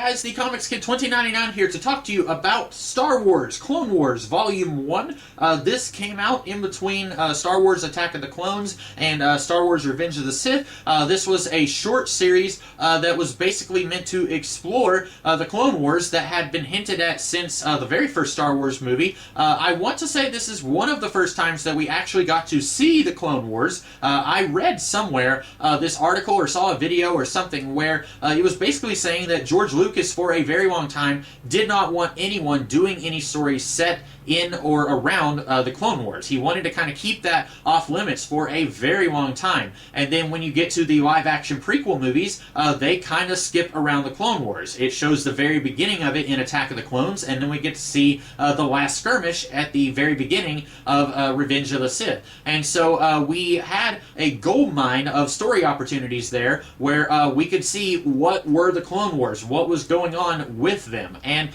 guys, the Comics Kid 2099 here to talk to you about Star Wars Clone Wars Volume 1. This came out in between Star Wars Attack of the Clones and Star Wars Revenge of the Sith. This was a short series that was basically meant to explore the Clone Wars that had been hinted at since the very first Star Wars movie. I want to say this is one of the first times that we actually got to see the Clone Wars. I read somewhere this article or saw a video or something where it was basically saying that George Lucas for a very long time did not want anyone doing any stories set in or around the Clone Wars. He wanted to kind of keep that off limits for a very long time. And then when you get to the live-action prequel movies, they kind of skip around the Clone Wars. It shows the very beginning of it in Attack of the Clones, and then we get to see the last skirmish at the very beginning of Revenge of the Sith. And so we had a gold mine of story opportunities there where we could see what were the Clone Wars, what was going on with them. And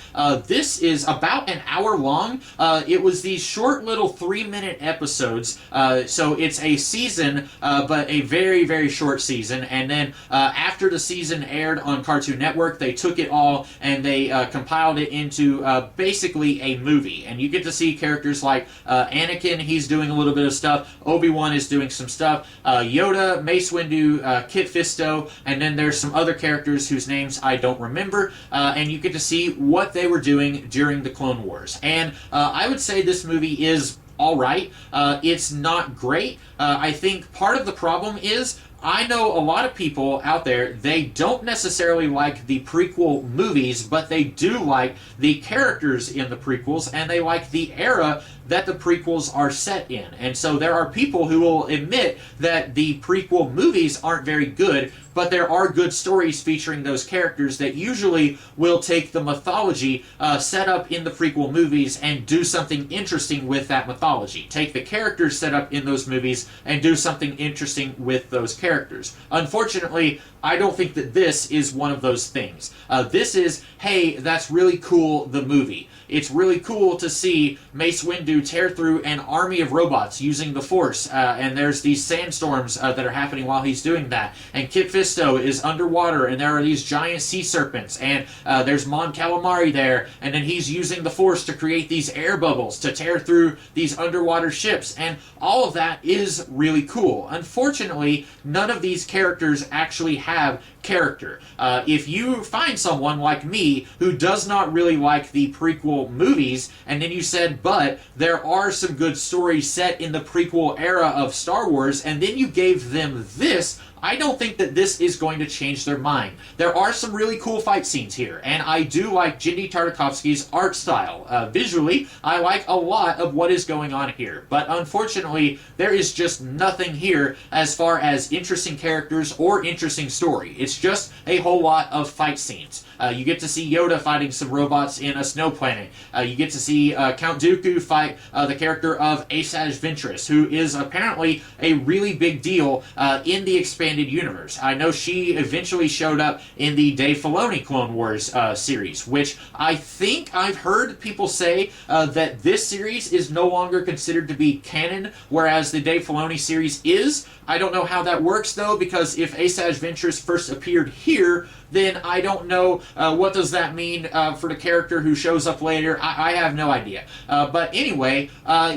this is about an hour long. It was these short little 3-minute episodes, so it's a season, but a very, very short season. And then after the season aired on Cartoon Network, they took it all and they compiled it into basically a movie. And you get to see characters like Anakin, he's doing a little bit of stuff, Obi-Wan is doing some stuff, Yoda, Mace Windu, Kit Fisto, and then there's some other characters whose names I don't remember, and you get to see what they were doing during the Clone Wars. And I would say this movie is alright. It's not great. I think part of the problem is I know a lot of people out there, they don't necessarily like the prequel movies, but they do like the characters in the prequels, and they like the era that the prequels are set in. And so there are people who will admit that the prequel movies aren't very good, but there are good stories featuring those characters that usually will take the mythology set up in the prequel movies and do something interesting with that mythology. Take the characters set up in those movies and do something interesting with those characters. Unfortunately, I don't think that this is one of those things. This is, hey, that's really cool, the movie. It's really cool to see Mace Windu tear through an army of robots using the Force, and there's these sandstorms that are happening while he's doing that. And Kit Fisto is underwater, and there are these giant sea serpents, and there's Mon Calamari there, and then he's using the Force to create these air bubbles to tear through these underwater ships, and all of that is really cool. Unfortunately, none of these characters actually have character. If you find someone like me who does not really like the prequel movies, and then you said, but there are some good stories set in the prequel era of Star Wars, and then you gave them this, I don't think that this is going to change their mind. There are some really cool fight scenes here, and I do like Genndy Tartakovsky's art style. Visually, I like a lot of what is going on here, but unfortunately, there is just nothing here as far as interesting characters or interesting story. It's just a whole lot of fight scenes. You get to see Yoda fighting some robots in a snow planet. You get to see Count Dooku fight the character of Asajj Ventress, who is apparently a really big deal in the expanded universe. I know she eventually showed up in the Dave Filoni Clone Wars series, which I think I've heard people say that this series is no longer considered to be canon, whereas the Dave Filoni series is. I don't know how that works, though, because if Asajj Ventress first appeared here, then I don't know what does that mean for the character who shows up later. I have no idea. But anyway,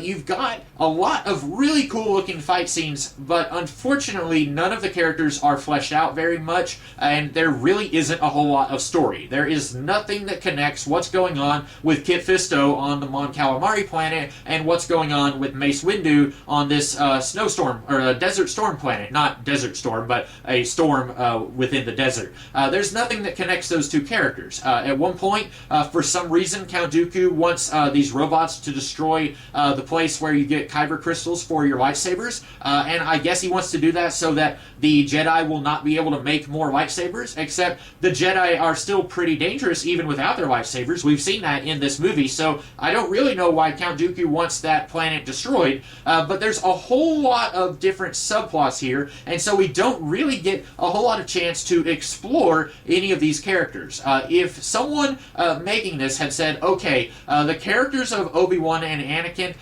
you've got a lot of really cool-looking fight scenes, but unfortunately, none of the characters are fleshed out very much, and there really isn't a whole lot of story. There is nothing that connects what's going on with Kit Fisto on the Mon Calamari planet and what's going on with Mace Windu on this snowstorm, or desert storm planet. Not desert storm, but a storm within the desert. There's nothing that connects those two characters. At one point, for some reason, Count Dooku wants these robots to destroy the place where you get Kyber crystals for your lightsabers, and I guess he wants to do that so that the Jedi will not be able to make more lightsabers, except the Jedi are still pretty dangerous even without their lightsabers. We've seen that in this movie, so I don't really know why Count Dooku wants that planet destroyed, but there's a whole lot of different subplots here, and so we don't really get a whole lot of chance to explore any of these characters. If someone making this had said, okay, the characters of Obi-Wan and Anakin,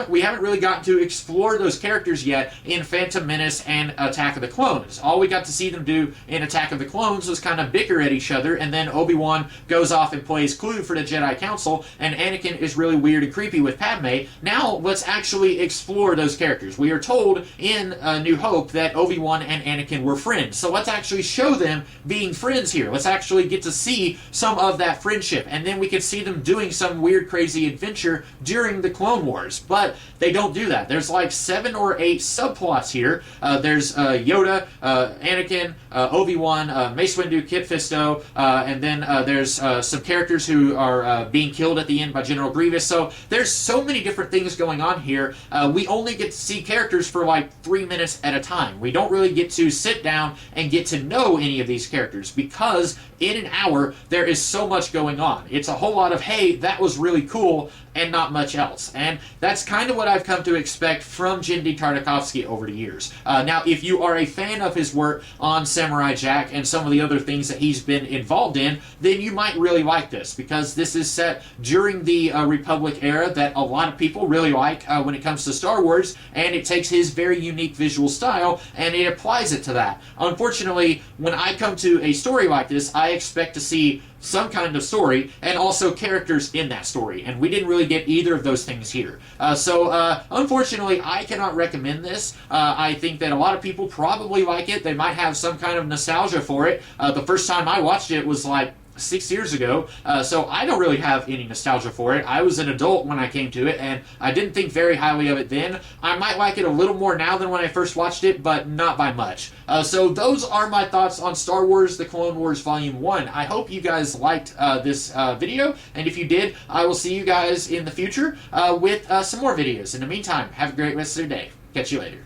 we haven't really gotten to explore those characters yet in Phantom Menace and Attack of the Clones. All we got to see them do in Attack of the Clones was kind of bicker at each other, and then Obi-Wan goes off and plays Clue for the Jedi Council, and Anakin is really weird and creepy with Padme. Now, let's actually explore those characters. We are told in New Hope that Obi-Wan and Anakin were friends, so let's actually show them being friends here. Let's actually get to see some of that friendship, and then we can see them doing some weird, crazy adventure during the Clone Wars. But they don't do that. There's like 7 or 8 subplots here. There's Yoda, Anakin, Obi-Wan, Mace Windu, Kit Fisto, and then there's some characters who are being killed at the end by General Grievous. So there's so many different things going on here. We only get to see characters for like 3 minutes at a time. We don't really get to sit down and get to know any of these characters because in an hour there is so much going on. It's a whole lot of, hey, that was really cool, and not much else. And that's kind of what I've come to expect from Genndy Tartakovsky over the years. Now, if you are a fan of his work on Samurai Jack and some of the other things that he's been involved in, then you might really like this, because this is set during the Republic era that a lot of people really like when it comes to Star Wars, and it takes his very unique visual style and it applies it to that. Unfortunately, when I come to a story like this, I expect to see some kind of story and also characters in that story, and we didn't really get either of those things here. So unfortunately, I cannot recommend this. I think that a lot of people probably like it. They might have some kind of nostalgia for it. The first time I watched it was like 6 years ago, so I don't really have any nostalgia for it. I was an adult when I came to it, and I didn't think very highly of it then. I might like it a little more now than when I first watched it, but not by much. So those are my thoughts on Star Wars The Clone Wars Volume 1. I hope you guys liked this video, and if you did, I will see you guys in the future with some more videos. In the meantime, have a great rest of your day. Catch you later.